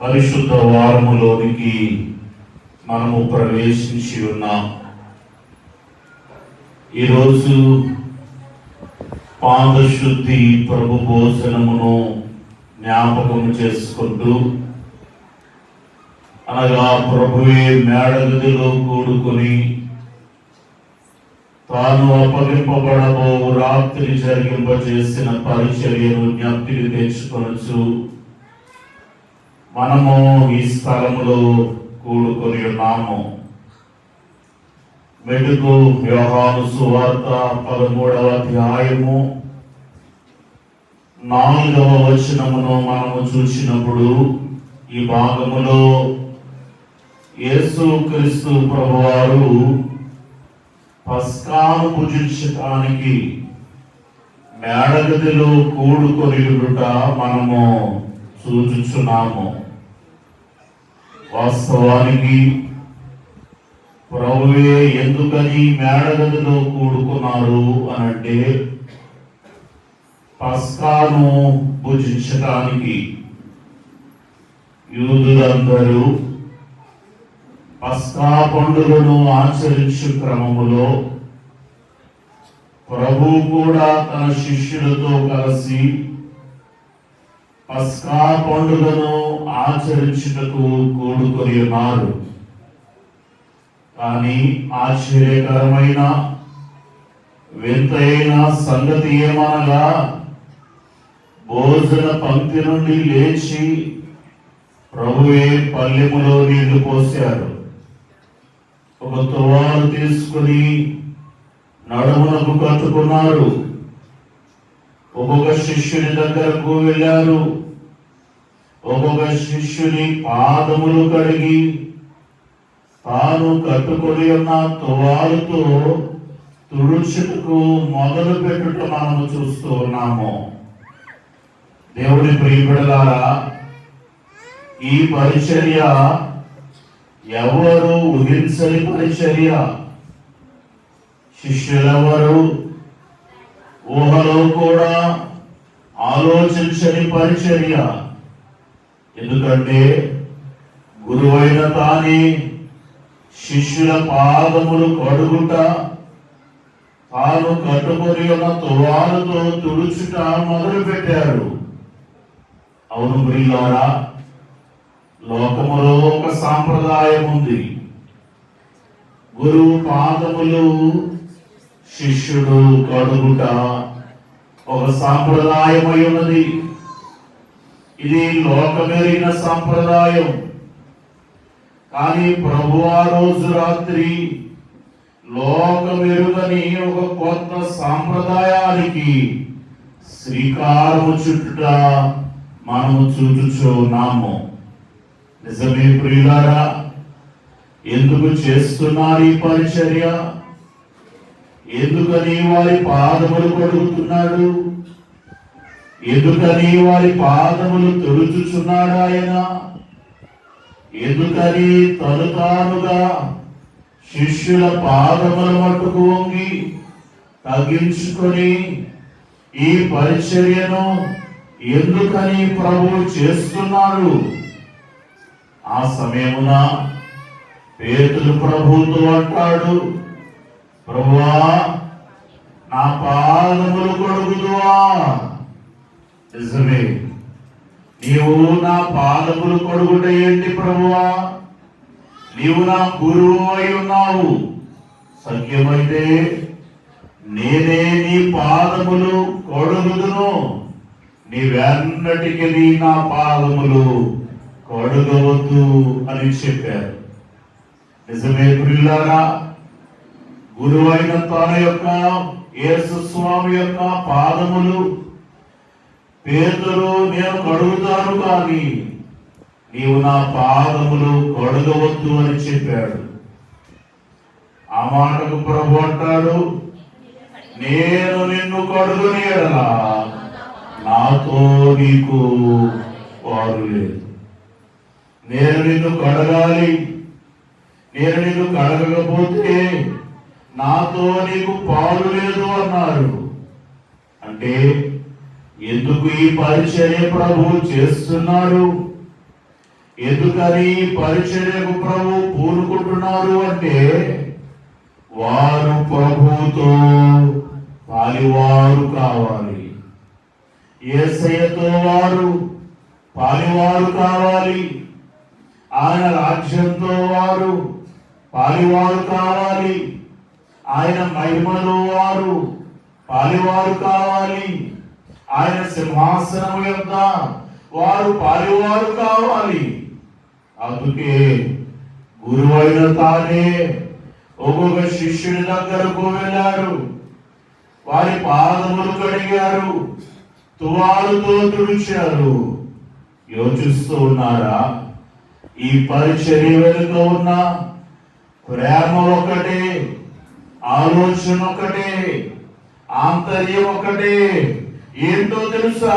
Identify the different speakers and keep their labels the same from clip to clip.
Speaker 1: పరిశుద్ధ వారములోనికి మనము ప్రవేశించి ఉన్నాం. ఈరోజు పాదశుద్ధి ప్రభు భోజనమును జ్ఞాపకం చేసుకుంటూ, అనగా ప్రభువే మేడగదిలో కూడుకొని తాను అప్పగింపబడబో రాత్రి జరిగింపజేసిన పరిచర్యను జ్ఞప్తికి తెచ్చుకొనొచ్చు మనము ఈ స్థలములో కూడుకొని ఉన్నాము. మెటుకు యోహాను సువార్త 13వ అధ్యాయము 4వ వచనమును మనము చూసినప్పుడు, ఈ భాగములో యేసుక్రీస్తు ప్రభువారు పస్కాను పూజించడానికి మేడగదిలో కూడుకొని ఉండుట మనము చూచుచున్నాము. వాస్తవానికి ప్రభువే ఎందుకని మేడగదిలో కూడుకున్నారు అనంటే, పస్కాను పూజించడానికి. యూదులందరూ పస్కా పండుగను ఆచరించు క్రమములో ప్రభు కూడా తన శిష్యులతో కలిసి పస్కా పండుగను ఆచరించుటకు కూడుకొని ఉన్నారు. కానీ ఆశ్చర్యకరమైన వింతైన సంగతి ఏమనగా, భోజన పంక్తి నుండి లేచి ప్రభువే పల్లెములో నీళ్లు పోశారు. ఒక తువాలు తీసుకుని నడుమునకు కట్టుకున్నారు. ఒక్కొక్క శిష్యుని దగ్గరకు వెళ్ళారు. ఒక్కొక్క శిష్యుని పాదములు కడిగి తాను కట్టుకొని ఉన్న తువాలుతో తుడుచుటకు మొదలు పెట్టుట మనము చూస్తూ ఉన్నాము. దేవుని ప్రియబిడ్డలారా, ఈ పరిచర్య ఎవరు ఊహించని పరిచర్య. శిష్యులెవరు ఊహలో కూడా ఆలోచించని పరిచర్య. ఎందుకంటే గురువైన తానే శిష్యుల పాదములు కడుగుట, తాను కట్టుకొని ఉన్న తువాలుతో తుడుచుట మొదలు పెట్టారు. అవును ప్రియులారా, లోకములో ఒక సాంప్రదాయం ఉంది. గురువు పాదములు శిష్యుడు కడుగుట ఒక సాంప్రదాయమై ఉన్నది. ఇది లోకమెరిగిన సాంప్రదాయం. కానీ ప్రభు ఆ రోజు రాత్రి లోకమెరుగని ఒక కొత్త సాంప్రదాయానికి శ్రీకారము చుట్టుట మనము చూచుచున్నాము. నిజమే ప్రియులారా, ఎందుకు చేస్తున్నారు ఈ పరిచర్య? ఎందుకని వారి పాదములు కడుగుతున్నాడు? ఎందుకని వారి పాదములు తుడుచుచున్నాడు ఆయన? ఎందుకని తను తానుగా శిష్యుల పాదముల మట్టుకు వంగి తగ్గించుకొని ఈ పరిచర్యను ఎందుకని ప్రభు చేస్తున్నారు? ఆ సమయమున పేతురు ప్రభువుతో అంటాడు, ప్రభువా, నా పాదములు కడుగుదువా? నిజమే, నీవు నా పాదములు కడుగుట ఏంటి ప్రభువా? నీవు నా గురువు అయి ఉన్నావు. సత్యమైతే నేనే నీ పాదములు కడుగుదును, నీవెన్నటికి నా పాదములు కడుగవద్దు అని చెప్పారు. నిజమే ప్రియులారా, గురువైన తన యొక్క యేసు స్వామి యొక్క పాదములు పేతురు నేను కడుగుతాను, కానీ నీవు నా పాదములు కడుగవద్దు అని చెప్పాడు. ఆ మాటకు ప్రభు అంటాడు, నేను నిన్ను కడుగుని ఎడల నాతో నీకు వారు లేదు. నేను నిన్ను కడగాలి. నేను నిన్ను కడగకపోతే నాతో నీకు పాలు లేదు అన్నారు. అంటే ఎందుకు ఈ పరిచర్య ప్రభు చేస్తున్నాడు? ఎందుకని పరిచర్యకు ప్రభు పూనుకుంటున్నారు అంటే వారు ప్రభుతో పాలివారు కావాలి. యేసయ్యతో వారు పాలివారు కావాలి. ఆయన రాజ్యంతో వారు పాలివారు కావాలి. ఆయన మహిమలో వారు పాలివారు కావాలి. ఆయన సింహాసనం యొక్క వారు పాలివారు కావాలి. అందుకే గురువైన తానే ఒక్కొక్క శిష్యుడి దగ్గరకు వెళ్ళారు. వారి పాదములు కడిగారు, తువాలుతో తుడిచారు. యోచిస్తూ ఉన్నారా? ఈ పరిచర్య వెనుక ఉన్న ప్రేమ ఒకటే, ఆలోచన ఒకటే, ఆంతర్యం ఒకటే. ఏంటో తెలుసా?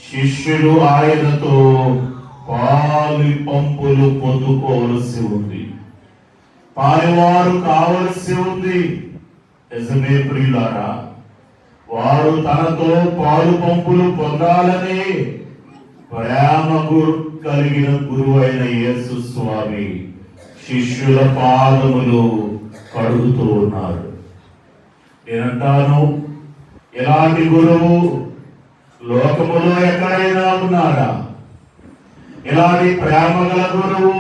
Speaker 1: శిష్యులు ఆయనతో పాలి పంపులు పొందుకోవలసి ఉంది, పాలివారు కావలసి ఉంది. నిజమే ప్రియులారా, వారు తనతో పాలు పంపులు పొందాలని ప్రేమ కలిగిన గురువు అయిన యేసు స్వామి శిష్యుల పాదములు కడుగుతూ ఉన్నారు. నేనంటాను, ఇలాంటి గురువు లోకములో ఎక్కడైనా ఉన్నారా? ఇలాంటి ప్రేమ గల గురువు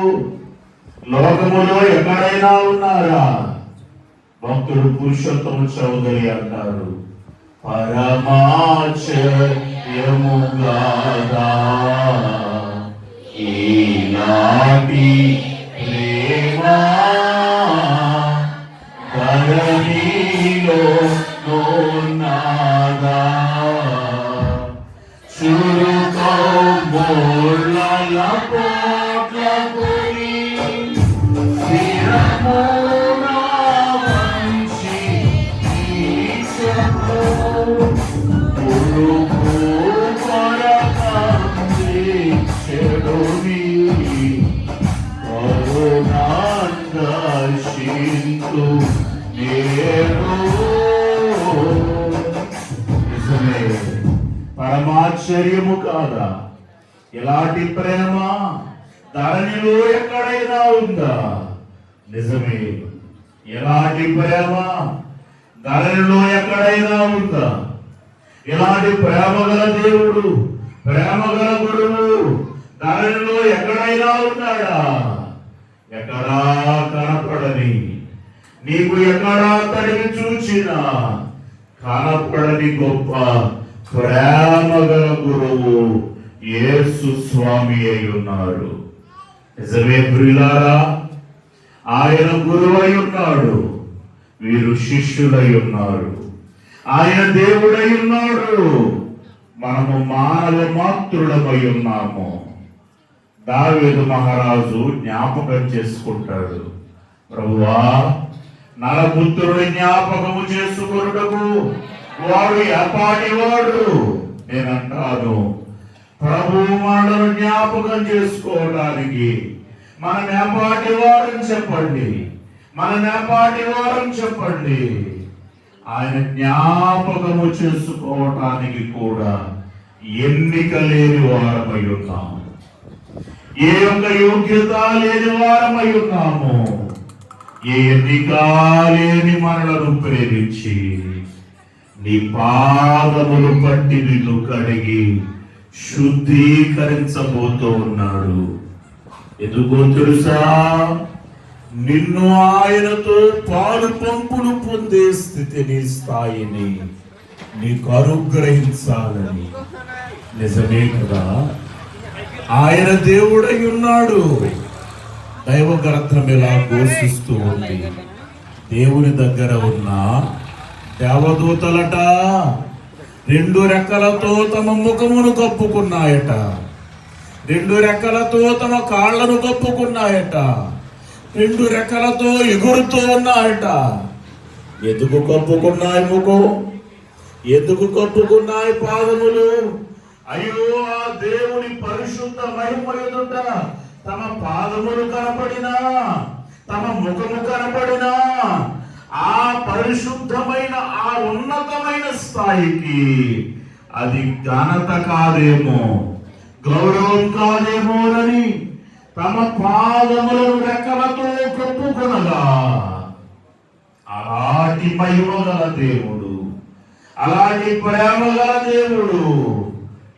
Speaker 1: లోకములో ఎక్కడైనా ఉన్నారా? భక్తుడు పురుషోత్తమ చౌదరి అంటారు, పరమాచర్యముగాదా ఈనాటి ప్రేమ ధరణిలో నోనాదా చురుకౌమోళ్ళ పోట్ల పులి శిరమునా వంచి ఈశము పురుగు పరకంది చెడుని కరుణాందశింతు నేడు. పరమాశ్చర్యము కాదా? ఇలాంటి ప్రేమ ధరణిలో ఎక్కడైనా ఉందా? నిజమే. ఇలాంటి ప్రేమ ధరణిలో ఎక్కడైనా ఉందా? ఇలాంటి ప్రేమ గల దేవుడు, ప్రేమ గల గురువు ధరణిలో ఎక్కడైనా ఉన్నాడా? ఎక్కడా కనపడని, నీకు ఎక్కడా తడివి చూచినా కనపడని గొప్ప ప్రేమ గల గురువు యేసు స్వామి అయి ఉన్నారు. నిజమే ప్రియులారా, ఆయన గురువై ఉన్నాడు, వీరు శిష్యులై ఉన్నారు. ఆయన దేవుడై ఉన్నాడు, మనము మానవ మాతృడమై ఉన్నాము. దావీదు మహారాజు జ్ఞాపకం చేసుకుంటాడు, ప్రభువా నరపుత్రుడి జ్ఞాపకము చేసుకొనుటకు వాడు ఎపాటి వాడు. నేనంటాను, ప్రభు మనలను జ్ఞాపకం చేసుకోవడానికి మన నేపాటి వారని చెప్పండి, మన నేపాటి వారని చెప్పండి. ఆయన జ్ఞాపకము చేసుకోవటానికి కూడా ఎన్నిక లేని వారమై ఉన్నాము, ఏ యొక్క యోగ్యత లేని వారమై ఉన్నాము. ఏ ఎన్నిక లేని మనలను ప్రేమించి నీ పాదములు పట్టి నిన్ను కడిగి శుద్ధీకరించబోతూ ఉన్నాడు. ఎందుకో తెలుసా? నిన్ను ఆయనతో పాలు పంపులు పొందే స్థితిని, స్థాయిని నీకు అనుగ్రహించాలని. నిజమే కదా? ఆయన దేవుడై ఉన్నాడు. దైవ గ్రంథం ఇలా ఘోషిస్తూ ఉంది, దేవుని దగ్గర ఉన్న దేవదూతలట రెండు రెక్కలతో తమ ముఖమును కప్పుకున్నాయట, రెండు రెక్కలతో తమ కాళ్లను కప్పుకున్నాయట, రెండు రెక్కలతో ఎగురుతూ ఉన్నాయట. ఎందుకు కప్పుకున్నాయి ముఖం? ఎందుకు కప్పుకున్నాయి పాదములు? అయ్యో, ఆ దేవుని పరిశుద్ధ మహిమ ఎదుట తమ పాదములు కనపడినా, తమ ముఖము కనపడినా, ఆ పరిశుద్ధమైన ఆ ఉన్నతమైన స్థాయికి అది ఘనత కాదేమో, గౌరవం కాదేమోనని తమ పాదములను రెక్కలతో కప్పుకొనగా, అలాంటి మహిమ గల దేవుడు, అలాంటి ప్రేమ గల దేవుడు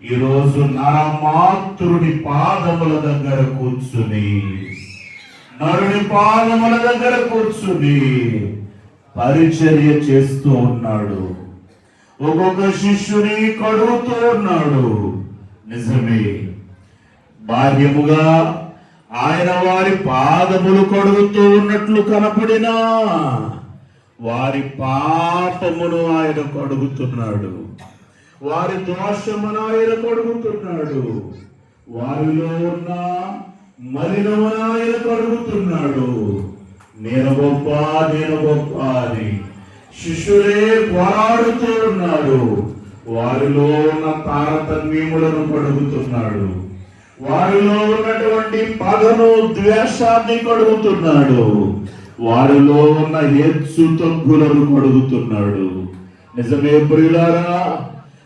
Speaker 1: ఈరోజు నరమాతృడి పాదముల దగ్గర కూర్చుని, నరుని పాదముల దగ్గర కూర్చుని పరిచర్య చేస్తూ ఉన్నాడు. ఒక్కొక్క శిష్యుని కడుగుతూ ఉన్నాడు. నిజమే, బాహ్యముగా ఆయన వారి పాదములు కడుగుతూ ఉన్నట్లు కనపడినా వారి పాపమును ఆయన కడుగుతున్నాడు, వారి దోషమును ఆయన కడుగుతున్నాడు, వారిలో ఉన్న మలినమును ఆయన కడుగుతున్నాడు. నేను గొప్ప, నేను గొప్ప అని శిష్యులే పోరాడుతూ ఉన్నారు. వారిలో ఉన్న తారతమ్యములను కడుగుతున్నాడు, వారిలో ఉన్నటువంటి పగను, ద్వేషాన్ని కడుగుతున్నాడు, వారిలో ఉన్న హెచ్చు తగ్గులను కడుగుతున్నాడు. నిజమే ప్రియులారా,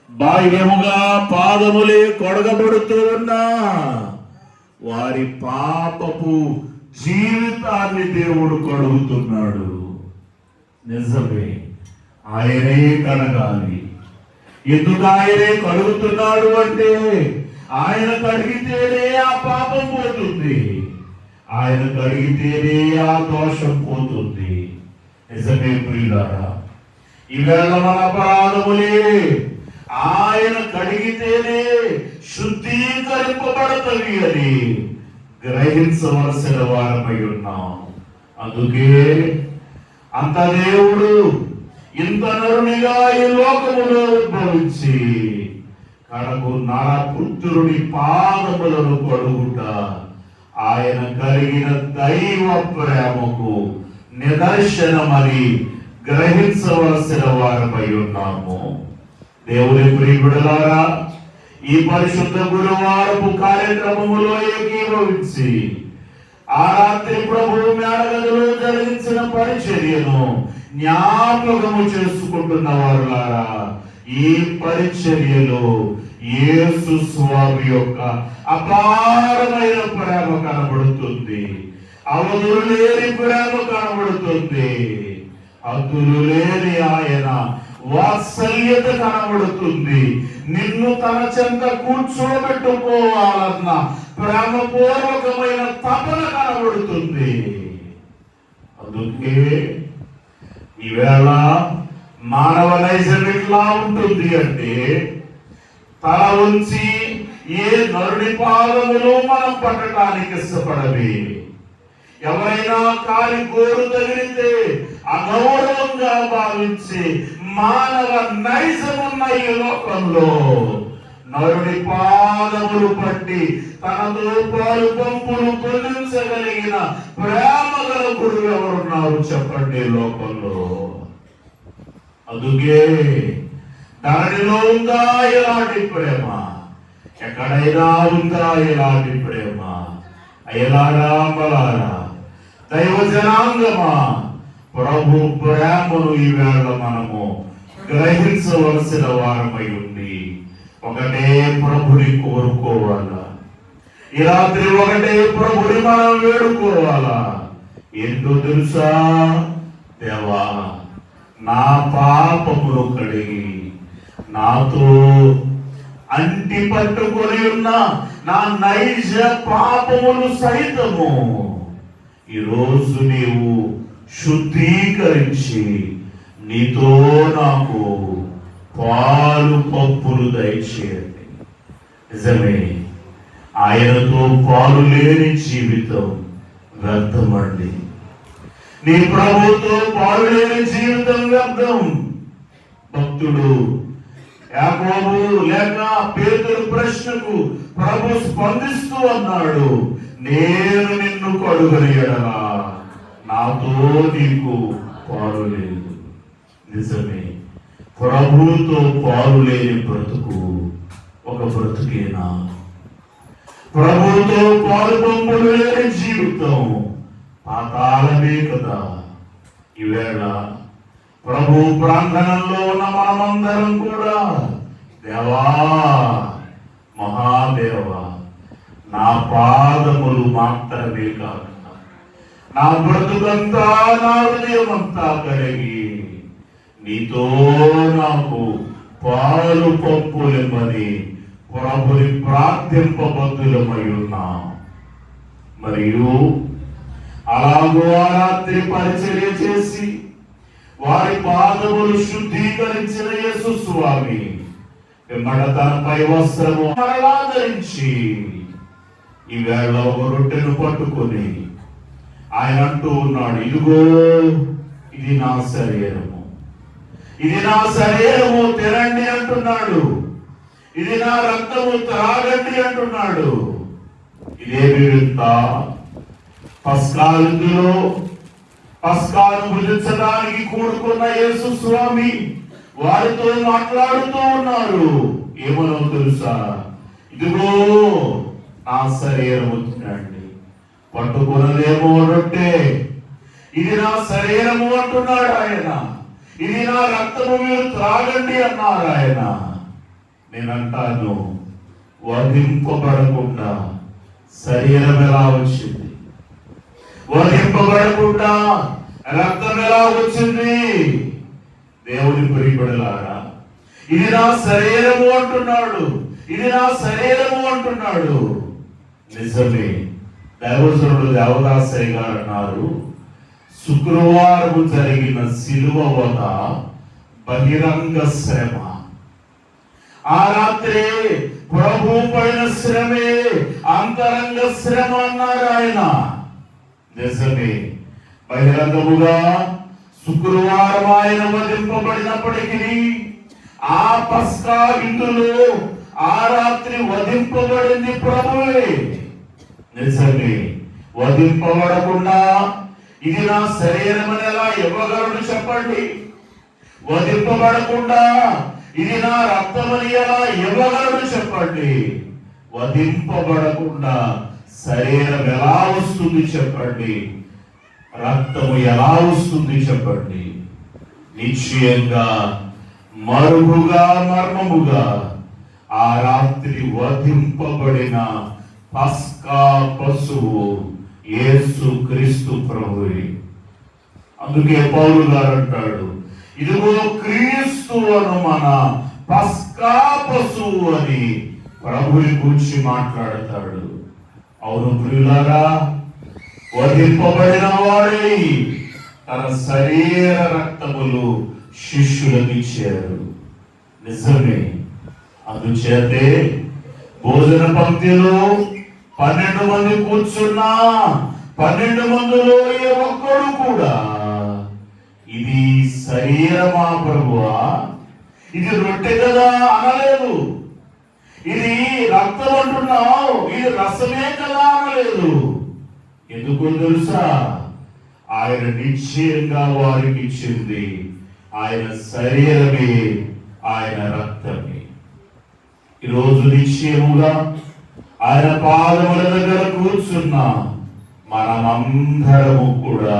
Speaker 1: బాహ్యముగా పాదములే కడగబడుతూ ఉన్నా వారి పాపపు జీవితాన్ని దేవుడు కడుగుతున్నాడు. నిజమే, ఆయనే కడగాలి. ఎందుకు ఆయనే కడుగుతున్నాడు అంటే, ఆయన కడిగితేనే ఆ పాపం పోతుంది, ఆయన కడిగితేనే ఆ దోషం పోతుంది. నిజమే ప్రియులారా, ఈవేళ మన అపరాధములే ఆయన కడిగితేనే శుద్ధీకరింపబడతవి అని గ్రహించవలసిన వారమై ఉన్నాం. అందుకే అంత దేవుడు ఇంత నరునిగా ఈ లోకములో ఉద్భవించి కడకు నరపుత్రుడి పాదములను కడుగుట ఆయన కలిగిన దైవ ప్రేమకు నిదర్శనమని గ్రహించవలసిన వారమై ఉన్నాము. దేవుని ప్రియబిడ్డలారా, ఈ పరిశుద్ధ గురువారపు కార్యక్రమములో ఏకీభవించి ఆ రాత్రి ప్రభువు మేడగదిలో జరిగించిన పరిచర్యను జ్ఞాపకము చేసుకుంటున్న వారులారా, ఈ పరిచర్యలో యేసు స్వామి యొక్క అపారమైన ప్రేమ కనబడుతుంది, అవధులు లేని ప్రేమ కనబడుతుంది, హద్దులు లేని ఆయన వాత్సల్యత కనబడుతుంది. నిన్ను తన చెంత కూర్చోబెట్టుకోవాలన్న ప్రేమపూర్వకమైన తపన కనబడుతుంది. అందుకే ఈవేళ మానవ నైజం ఎట్లా ఉంటుంది అంటే, తల ఉంచి ఏ నరుడి పాదములు మనం పట్టడానికి ఇష్టపడవి. ఎవరైనా కాలి గోరు తగిలితే అగౌరవంగా భావించి మానవ నైజమున్న ఈ లోకంలో నరుడి పాదములు పట్టి తనతో పాలు పంపులు పొందించగలిగిన ప్రేమ గల గురువు ఎవరున్నారు చెప్పండి లోకంలో? అందుకే ధరణిలో ఉందా ఎలాంటి ప్రేమ? ఎక్కడైనా ఉందా ఎలాంటి ప్రేమ? అయ్యలారా, బలారా, దైవ జనాంగమా, ప్రభు ప్రేమను ఈవేళ మనము గ్రహించవలసిన వారమై ఉంది. ఒకటే ప్రభుని కోరుకోవాలా, ఈ రాత్రి ఒకటే ప్రభుని మనం వేడుకోవాలా. ఏంటో తెలుసా? దేవా, నా పాపములు కడిగి నాతో అంటి పట్టుకొని ఉన్న నా నైజ పాపములు సైతము ఈరోజు నీవు శుద్ధీకరించి నీతో నాకు పాలు పప్పులు దయచేయండి. నిజమే, ఆయనతో పాలు లేని జీవితం వ్యర్థమండి. నీ ప్రభుతో పాలు లేని జీవితం వ్యర్థం. భక్తుడు యాకోబు లేక పేతురు ప్రశ్నకు ప్రభు స్పందిస్తూ అన్నాడు, నేను నిన్ను కడుగని ఎడలా నాతో నీకు పాలు లేదు. నిజమే, ప్రభుతో పాలు లేని బ్రతుకు ఒక బ్రతుకేనా? ప్రభుతో పాలు పంపులు లేని జీవితం పాతాళమే కదా. ఈవేళ ప్రభు ప్రాంగణంలో ఉన్న మనమందరం కూడా దేవా, మహాదేవ, నా పాదములు మాత్రమే కాకుండా నా బ్రతుకంతా, నా హృదయమంతా కడిగి నీతో నాకు పాలు పంపులమని ప్రభుని ప్రార్థింపబద్ధులమై ఉన్నాం. మరియు అలాగూ ఆ రాత్రి పరిచర్య చేసి వారి పాదములు శుద్ధీకరించిన యేసు స్వామి వెంబడ తనపై వస్త్రము మరలా ధరించి ఈవేళ ఒక రొట్టెను పట్టుకొని ఆయన అంటూ ఉన్నాడు, ఇదిగో ఇది నా శరీరము, ఇది నా శరీరము, తినండి అంటున్నాడు. ఇది నా రక్తము, త్రాగండి అంటున్నాడు. ఇదేమి వింత! పస్కా విందులో పస్కాను భుజించడానికి కూడుకున్న యేసు స్వామి వారితో మాట్లాడుతూ ఉన్నారు. ఏమనో తెలుసా? ఇదిగో నా శరీరము, తినండి. పట్టుకున్నదేమో రొట్టె, ఇది నా శరీరము అంటున్నాడు ఆయన. ఇది నా రక్తము, మీరు త్రాగండి అన్నారు ఆయన. నేనంటాను, వధింపబడకుండా శరీరం ఎలా వచ్చింది? వధింపబడకుండా రక్తం ఎలా వచ్చింది? దేవుని ప్రియబిడ్డలారా, ఇది నా శరీరము అంటున్నాడు, ఇది నా శరీరము అంటున్నాడు. నిజమే. దైవజనుడు దేవదాసయ్య గారు అన్నారు, శుక్రవారం జరిగిన శిలువ వద బహిరంగ శ్రమ. ఆ రాత్రి ప్రభు పైన శ్రమే అంతరంగ శ్రమ అన్నారు ఆయన. నిజమే. బహిరంగముగా శుక్రవారం ఆయన వధింపబడినప్పటికీ ఆ పస్కా విందులో ఆ రాత్రి వధింపబడింది ప్రభువే. నిజమే. వధింపబడకుండా ఇది నా శరీరం అని ఎలా ఇవ్వగలడు చెప్పండి? వధింపబడకుండా ఇది నా రక్తమని ఎలా ఇవ్వగలడు చెప్పండి? వధింపబడకుండా శరీరం ఎలా వస్తుంది చెప్పండి? రక్తము ఎలా వస్తుంది చెప్పండి? నిశ్చయంగా మరుగుగా మర్మముగా ఆ రాత్రి వధింపబడిన పస్కా పశువు యేసు క్రీస్తు ప్రభువే. అందుకే పౌలు గారు అంటాడు, ఇదిగో క్రీస్తు అను మన పస్కా పశువు అని ప్రభుని గురించి మాట్లాడతాడు. అవును ప్రియులారా, వధింపబడిన వాడే తన శరీర రక్తములు శిష్యులకు ఇచ్చారు. నిజమే. అందుచేతే భోజన పంక్తిలో 12 మంది కూర్చున్నా 12 మందిలో ఏ ఒక్కడు కూడా ఇది శరీరమా ప్రభువా, ఇది రొట్టె కదా అనలేదు. ఇది రక్తం అంటున్నావు, ఇది రసమే కదా అనలేదు. ఎందుకు తెలుసా? ఆయన నిశ్చయంగా వారికి ఇచ్చింది ఆయన శరీరమే, ఆయన రక్తమే. ఈరోజు నిశ్చయముగా ఆయన పాదముల దగ్గర కూర్చున్న మనమందరము కూడా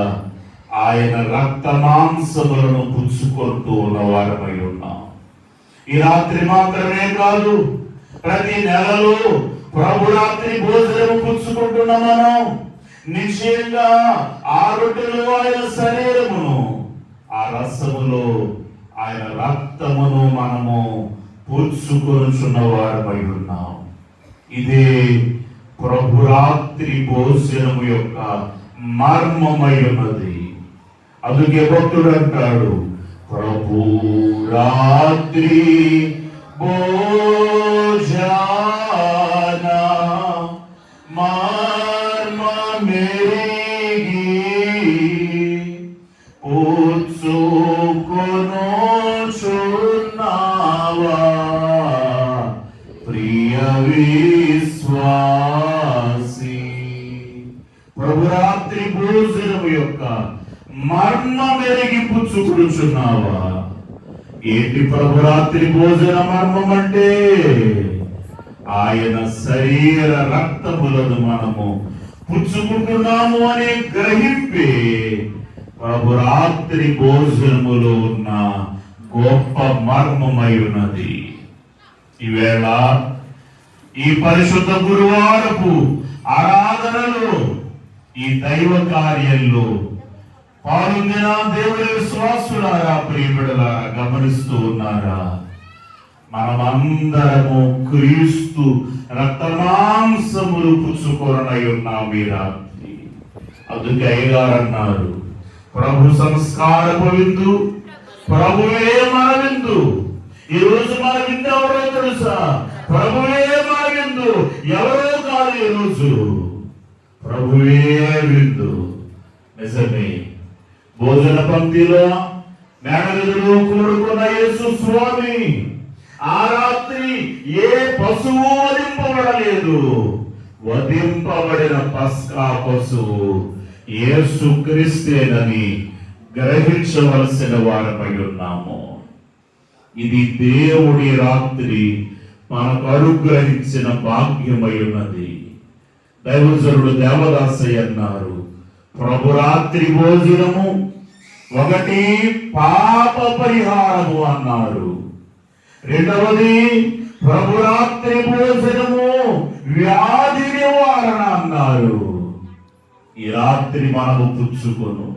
Speaker 1: ఆయన రక్త మాంసములను పుచ్చుకుంటూ ఉన్న వారమై ఉన్నాం. ఈ రాత్రి మాత్రమే కాదు, ప్రతి నెలలో ప్రభు రాత్రి భోజనము పుచ్చుకుంటున్న మనం నిశ్చయంగా ఆ రొట్టెలో ఆయన శరీరమును, ఆ రసములో ఆయన రక్తమును మనము పుచ్చుకొనుచున్న వారమై ఉన్నాం. ఇదే ప్రభు రాత్రి భోజనము యొక్క మర్మమై ఉన్నది. అందుకే భక్తుడు అంటాడు, ప్రభు రాత్రి భోజన మర్మమెరిగి పుచ్చుకొనుచున్నావా ప్రియ విశ్వాసి. ప్రభురాత్రి భోజనము యొక్క మర్మం ఎరిగి పుచ్చుకొనుచున్నావా? ఏంటి ప్రభురాత్రి భోజన మర్మం అంటే? ఆయన శరీర రక్తములను మనము పుచ్చుకుంటున్నాము అనే గ్రహింపే ప్రభురాత్రి భోజనములో ఉన్న గొప్ప మర్మమై ఉన్నది. ఈవేళ ఈ పరిశుద్ధ గురువారపు ఆరాధనలో, ఈ దైవ కార్యంలో పాల్గొన్న దేవుని విశ్వాసులారా, ప్రియబిడ్డలారా గమనిస్తూ ఉన్నారా? మనమందరము క్రీస్తు రక్తమాంసములు పుచ్చుకొనై ఉన్నాం ఈ రాత్రి. అందుకే అయ్యగారు అన్నారు, ప్రభు సంస్కారపు విందు, ప్రభువే మన విందు. ఈ రోజు మన విందు ఎవరో తెలుసా? ప్రభువే మన విందు, ఎవరో కాదు. ఈ రోజు ప్రభువే విందు. నిజమే, భోజన పంక్తిలో మేడగదిలో కూడుకున్న యేసు స్వామి ఆ రాత్రి ఏ పశువు వధింపబడలేదు. వధింపబడిన పస్కా పశువు యేసు క్రీస్తేనని గ్రహించవలసిన వారమై ఉన్నాము. ఇది దేవుడి రాత్రి మనకు అనుగ్రహించిన భాగ్యమై ఉన్నది. దైవజనుడు దేవదాసయ్య అన్నారు, ప్రభు రాత్రి భోజనము ఒకటి పాప పరిహారము అన్నారు. రెండవది ప్రభు రాత్రి భోజనము వ్యాధి నివారణ అన్నారు. ఈ రాత్రి మనము పుచ్చుకొను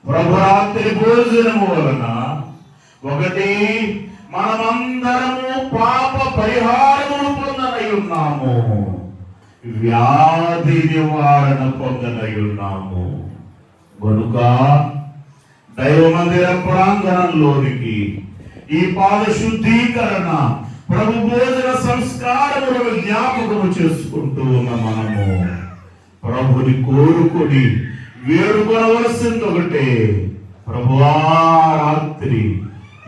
Speaker 1: ప్రభు రాత్రి భోజనము వలన ఒకటి మనమందరము పాప పరిహారమును పొందనై ఉన్నాము, వ్యాధి నివారణ పొందనై ఉన్నాము. కనుక దైవ మందిర ప్రాంగణంలోనికి ఈ పాద శుద్ధీకరణ, ప్రభు భోజన సంస్కారములను జ్ఞాపకము చేసుకుంటూ ఉన్న మనము ప్రభుని కోరుకొని వేడుకొనవలసింది ఒకటే. ప్రభువా, రాత్రి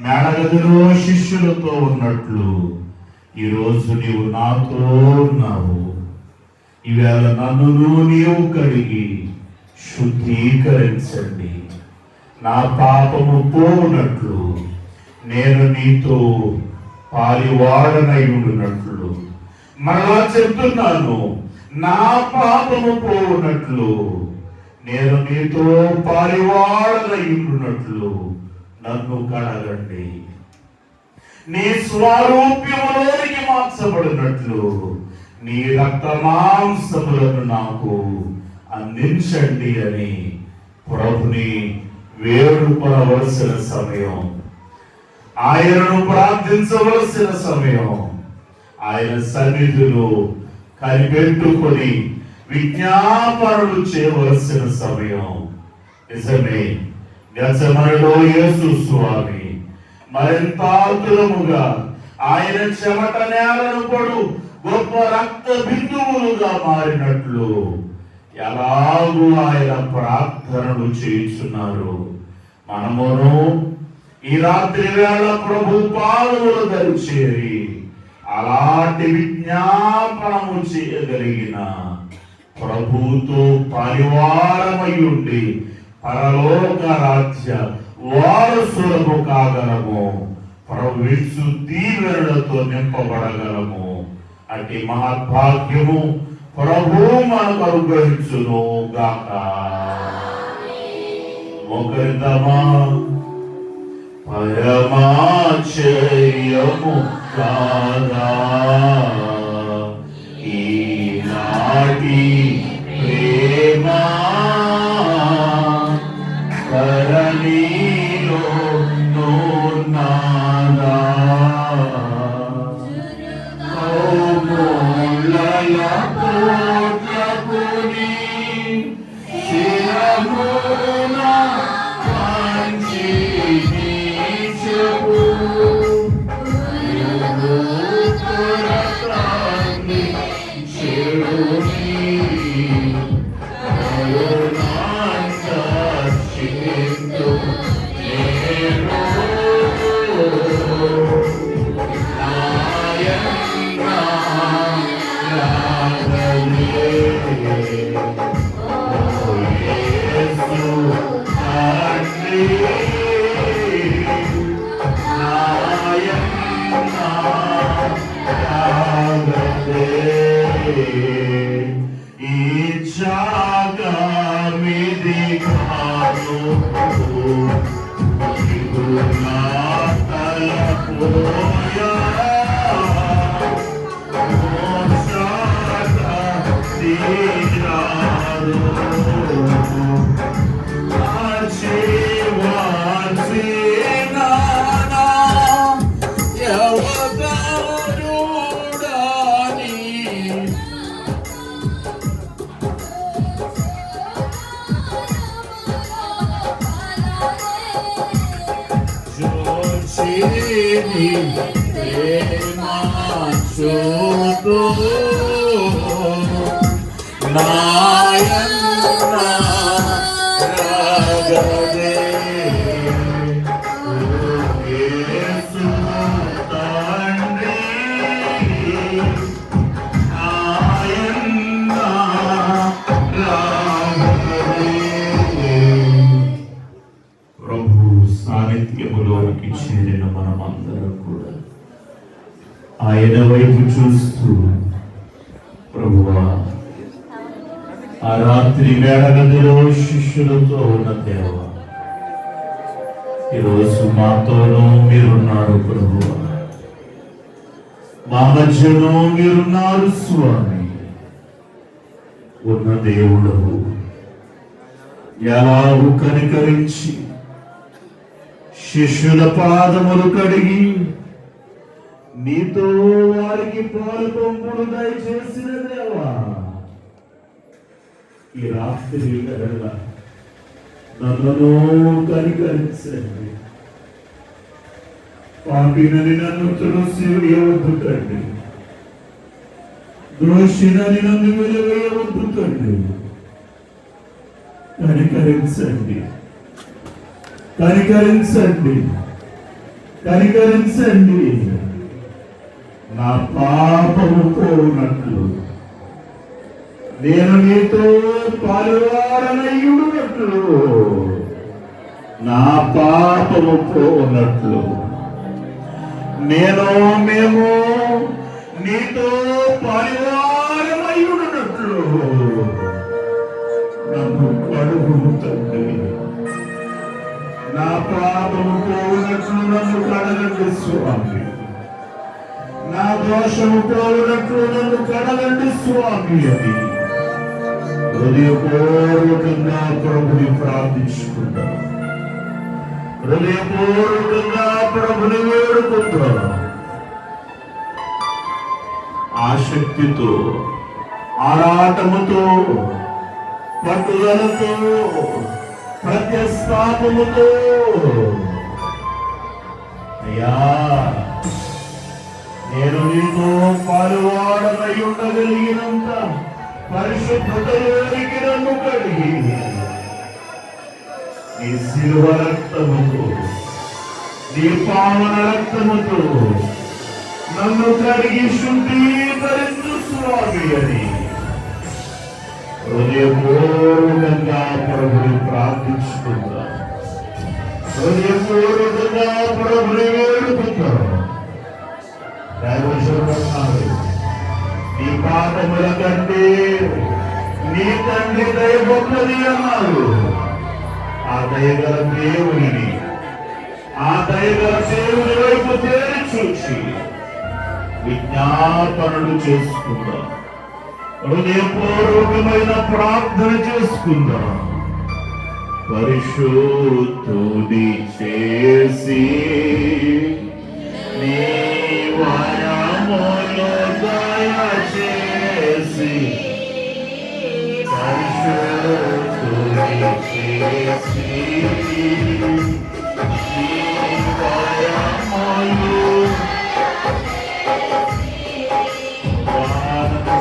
Speaker 1: మేడగదిలో శిష్యులతో ఉన్నట్లు ఈరోజు నీవు నాతో ఉన్నావు. ఈవేళ నన్ను నీవు కడిగి శుద్ధీకరించండి. నా పాపము పోనట్లు, నేను నీతో పాలివాడనై ఉండునట్లు. మరలా చెప్తున్నాను, నా పాపము పోనట్లు, నేను నీతో పాలివాడనై ఉండునట్లు నన్ను కడగండి. నీ స్వరూప్యములోనికి మార్చబడినట్లు నీ రక్త మాంసములను నాకు అందించండి అని ప్రభుని వేడుకొనవలసిన సమయం, ఆయనను ప్రార్థించవలసిన సమయం, ఆయన సన్నిధిలో కనిపెట్టుకొని విజ్ఞాపనలు చేయవలసిన సమయం. నిజమే, గెత్సేమనెలో యేసు స్వామి మరింత ఆతురముగా ఆయన చెమట నేలను పడు గొప్ప రక్త బిందువులుగా మారినట్లు ఎలాగూ ఆయన ప్రార్థనలు చేయుచున్నారు. మనమును ఈ రాత్రి వేళ ప్రభు పాదముల దగ్గర చేరి అలాంటి విజ్ఞాపనము చేయగలిగిన ప్రభుతో పరివారమై ఉండి పరలోక రాజ్య వారసులము కాగలము. ప్రభు విసు దీవెనలతో నింపబడగలము. అట్టి మహద్భాగ్యము ప్రభు మనకు అనుగ్రహించును గాక. ఒకరిదమా పరమాశ్చర్యము కాదా ఈనాటి ప్రేమా, కరణీలో నాదా పోట్లకుని శిరమున కాంచి నీచపు పురతాన్ని చెడుని కరుణాంతర్షింతు నేను సాన్నిధ్యములోకి చేరిన మనమందరం కూడా ఆయన వైపు చూస్తూ, ప్రభువా, ఆ రాత్రి మేడగదిలో శిష్యులతో ఉన్న దేవ, ఈరోజు మాతోనూ మీరున్నారు ప్రభువా, మా మధ్యలో మీరున్నారు స్వామి. ఉన్న దేవుడు ఎలాగూ కనికరించి శిష్యుల పాదములు కడిగి నీతో వారికి పాలు పంపుడు దయచేసిన దేవా, ఈ రాత్రి వేళ నన్ను కనికరించండి. పాపినని నన్ను తులసివేయవద్దు తండ్రి, దోషినని నన్ను వెలివేయవద్దు తండ్రి. కనికరించండి, కనికరించండి, కనికరించండి. నా పాపము పోనట్లు, నేను నీతో పాలువారనయ్యుడునట్లు, నా పాపము పోనట్లు, మేము నీతో పాలువారనయ్యుడునట్లు నన్ను కడుగుము తండ్రి. నా పాపము పోనట్లు నన్ను కడగండి స్వామి, నా దోషము పోనట్లు నన్ను కడగండి స్వామి అని హృదయపూర్వకంగా ప్రభుని ప్రార్థించుకుంటాను, హృదయపూర్వకంగా ప్రభుని వేడుకుంటాను. ఆసక్తితో, ఆరాటముతో, పట్టుదలతో, ప్రత్యస్థాపముతో, అయ్యా, నేను నీతో పాలువాడనై ఉండగలిగినంత పరిశుద్ధతలోనికి నన్ను కడిగి నీ శిలువ రక్తముతో, నీ పావన రక్తముతో నన్ను కడిగి శుద్ధీకరించు స్వామి అని హృదయపూర్వకంగా ప్రభుని ప్రార్థించుకుంటా, హృదయపూర్వకంగా ప్రభుని వేడుకుంటా. నీ పాపముల కంటే నీ తండ్రి దయ గొప్పది అన్నారు. ఆ దయగల దేవుని వైపు తేరి చూచి విజ్ఞాపనలు చేసుకుందాం, హృదయపూర్వకమైన ప్రార్థన చేసుకుందాం. పరిశుద్ధుని చేసి నీ వరములు దయచేసి, పరిశుద్ధుని చేసి నీ వరములు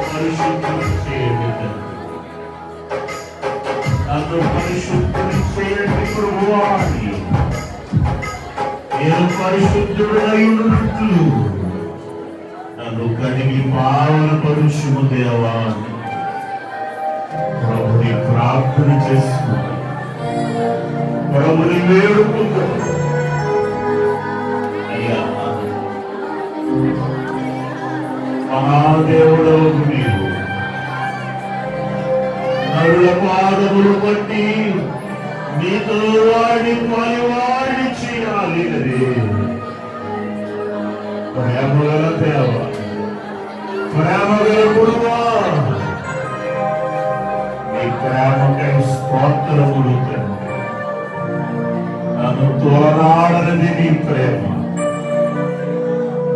Speaker 1: పరిశుద్ధుని చేయండి, నన్ను పరిశుద్ధుని చేయండి ప్రభువా. నేను పరిశుద్ధుడైనట్లు నన్ను కడిగి పావన పరుషుము దేవా. ప్రభుని ప్రార్థన చేసుకుంటా, ప్రభుని వేడుకుంటా. అయ్యా, మహాదేవుడవు మీరు నరుల పాదములు బట్టి నీతో వాడిని చేయాలి. ప్రేమగల దేవ, ప్రేమగల గురువా, ప్రేమకై స్తోత్రములు తండ్రి. నన్ను తోలనాడనిది నీ ప్రేమ,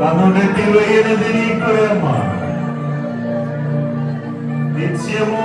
Speaker 1: నన్ను నెట్టివేయనిది నీ ప్రేమ. నిత్యము